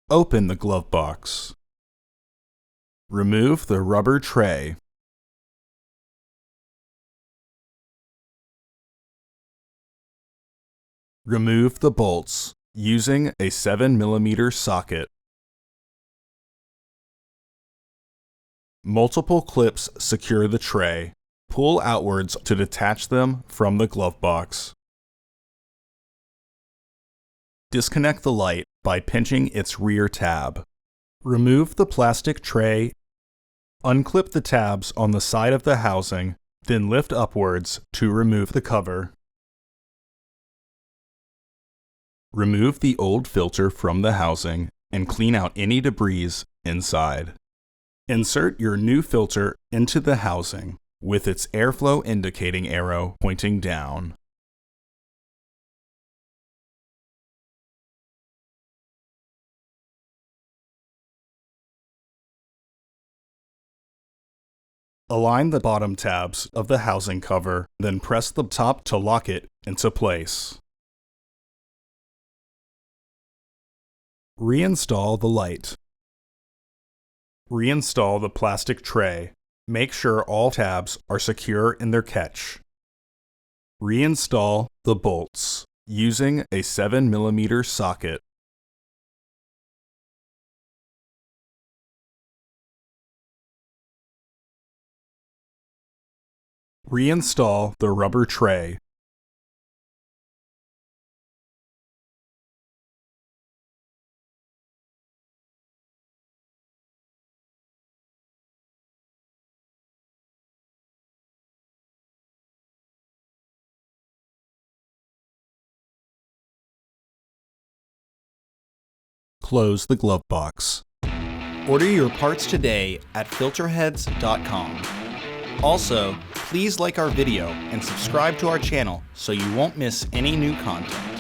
Open the glove box. Remove the rubber tray. Remove the bolts using a 7mm socket. Multiple clips secure the tray. Pull outwards to detach them from the glove box. Disconnect the light by pinching its rear tab. Remove the plastic tray. Unclip the tabs on the side of the housing, then lift upwards to remove the cover. Remove the old filter from the housing and clean out any debris inside. Insert your new filter into the housing with its airflow indicating arrow pointing down. Align the bottom tabs of the housing cover, then press the top to lock it into place. Reinstall the light. Reinstall the plastic tray. Make sure all tabs are secure in their catch. Reinstall the bolts using a 7mm socket. Reinstall the rubber tray. Close the glove box. Order your parts today at filterheads.com. Also, please like our video and subscribe to our channel so you won't miss any new content.